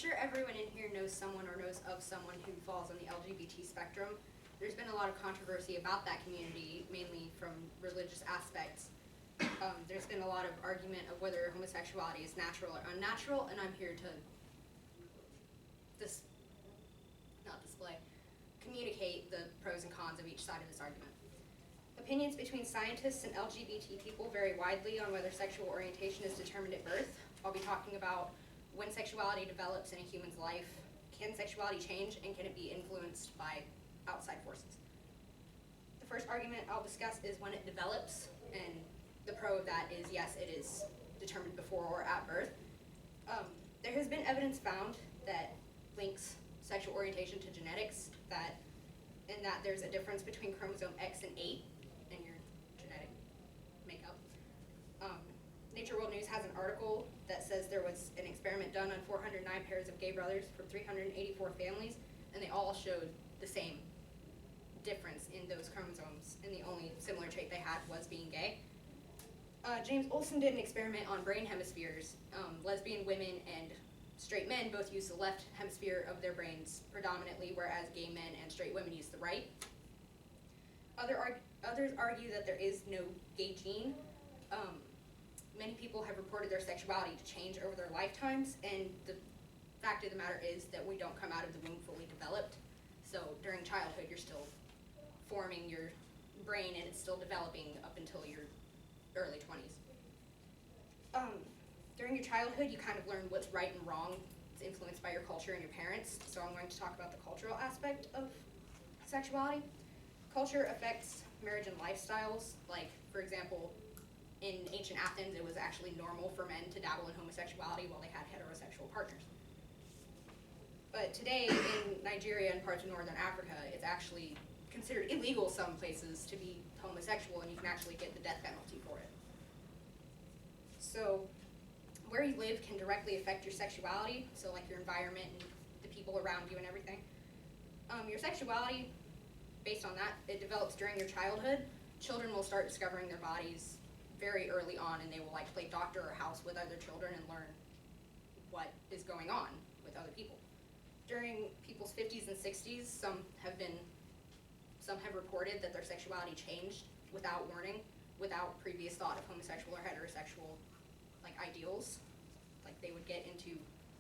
sure everyone in here knows someone or knows of someone who falls on the LGBT spectrum. There's been a lot of controversy about that community, mainly from religious aspects. There's been a lot of argument of whether homosexuality is natural or unnatural, and I'm here to communicate the pros and cons of each side of this argument. Opinions between scientists and LGBT people vary widely on whether sexual orientation is determined at birth. I'll be talking about when sexuality develops in a human's life, can sexuality change, and can it be influenced by outside forces? The first argument I'll discuss is when it develops, and the pro of that is yes, it is determined before or at birth. There has been evidence found that links sexual orientation to genetics, in that there's a difference between chromosome X and 8 in your genetic makeup. Nature World News has an article that says there was an experiment done on 409 pairs of gay brothers from 384 families, and they all showed the same difference in those chromosomes, and the only similar trait they had was being gay. James Olson did an experiment on brain hemispheres. Lesbian women and straight men both use the left hemisphere of their brains predominantly, whereas gay men and straight women use the right. Others argue that there is no gay gene. Many people have reported their sexuality to change over their lifetimes, and the fact of the matter is that we don't come out of the womb fully developed. So during childhood, you're still forming your brain, and it's still developing up until your early 20s. During your childhood, you kind of learn what's right and wrong. It's influenced by your culture and your parents. So I'm going to talk about the cultural aspect of sexuality. Culture affects marriage and lifestyles. Like, for example, in ancient Athens, it was actually normal for men to dabble in homosexuality while they had heterosexual partners. But today, in Nigeria and parts of northern Africa, it's actually considered illegal some places to be homosexual, and you can actually get the death penalty for it. So where you live can directly affect your sexuality, so like your environment and the people around you and everything. Your sexuality, based on that, it develops during your childhood. Children will start discovering their bodies very early on, and they will like play doctor or house with other children and learn what is going on with other people. During people's 50s and 60s, some have reported that their sexuality changed without warning, without previous thought of homosexual or heterosexual ideals. Like they would get into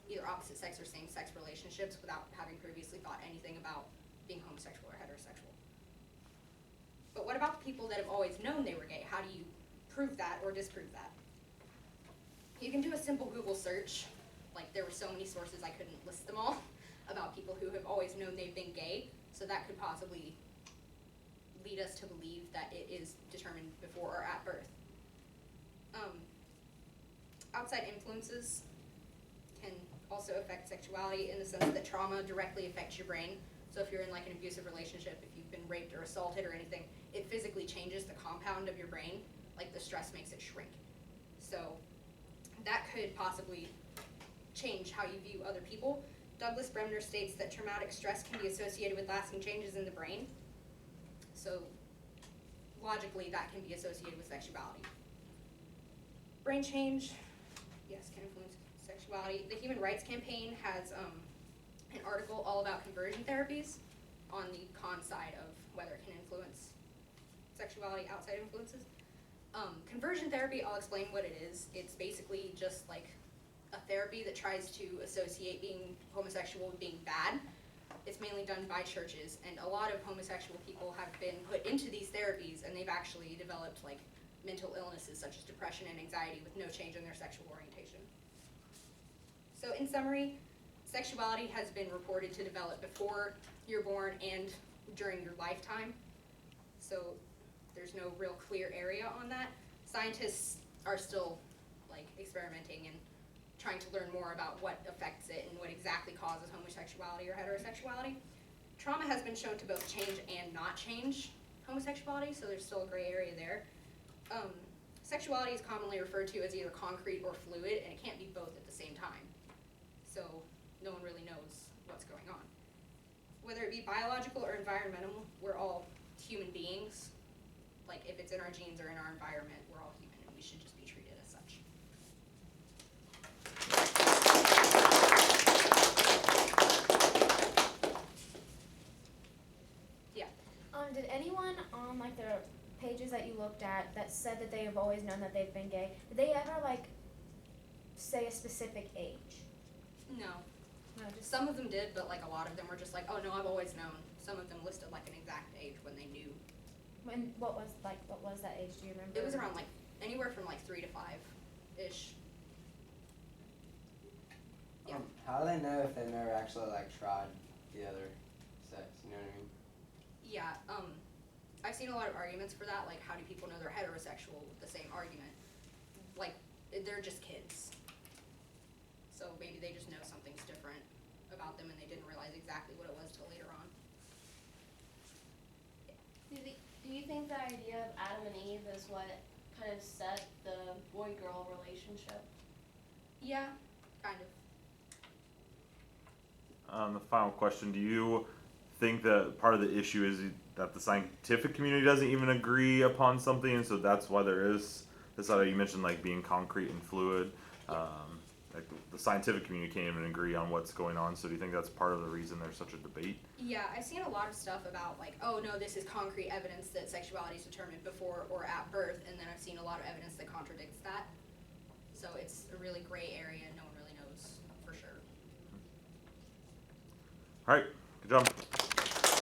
either opposite sex or same sex relationships without having previously thought anything about being homosexual or heterosexual. But what about the people that have always known they were gay? How do you prove that or disprove that? You can do a simple Google search. Like there were so many sources I couldn't list them all about people who have always known they've been gay, so that could possibly lead us to believe that it is determined before or at birth. Outside influences can also affect sexuality in the sense that trauma directly affects your brain. So if you're in like an abusive relationship, if you've been raped or assaulted or anything, it physically changes the compound of your brain, like the stress makes it shrink. So that could possibly change how you view other people. Douglas Bremner states that traumatic stress can be associated with lasting changes in the brain. So logically, that can be associated with sexuality. Brain change, yes, can influence sexuality. The Human Rights Campaign has an article all about conversion therapies on the con side of whether it can influence sexuality, outside influences. Conversion therapy, I'll explain what it is. It's basically just like a therapy that tries to associate being homosexual with being bad. It's mainly done by churches, and a lot of homosexual people have been put into these therapies, and they've actually developed like mental illnesses such as depression and anxiety with no change in their sexual orientation. So in summary, sexuality has been reported to develop before you're born and during your lifetime. So there's no real clear area on that. Scientists are still like experimenting and trying to learn more about what affects it and what exactly causes homosexuality or heterosexuality. Trauma has been shown to both change and not change homosexuality, so there's still a gray area there. Sexuality is commonly referred to as either concrete or fluid, and it can't be both at the same time. So no one really knows what's going on. Whether it be biological or environmental, we're all human beings. Like if it's in our genes or in our environment, we're all human, and we should just be treated as such. said that they have always known that they've been gay. Did they ever like say a specific age? No. No, just Some of them did, but like a lot of them were just like, oh no, I've always known. Some of them listed like an exact age when they knew. when what was that age? Do you remember? It was around like anywhere from like 3 to 5 ish. Yeah. How do they know if they've never actually like tried the other sex? You know what I mean? Yeah, I've seen a lot of arguments for that, like how do people know they're heterosexual with the same argument? Like, they're just kids. So maybe they just know something's different about them and they didn't realize exactly what it was till later on. Do you think the idea of Adam and Eve is what kind of set the boy-girl relationship? Yeah, kind of. The final question, do you think that part of the issue is that the scientific community doesn't even agree upon something, and so that's why there is this other, you mentioned like being concrete and fluid, like the scientific community can't even agree on what's going on, so do you think that's part of the reason there's such a debate? Yeah, I've seen a lot of stuff about like, oh no, this is concrete evidence that sexuality is determined before or at birth, and then I've seen a lot of evidence that contradicts that. So it's a really gray area, no one really knows for sure. Alright, good job.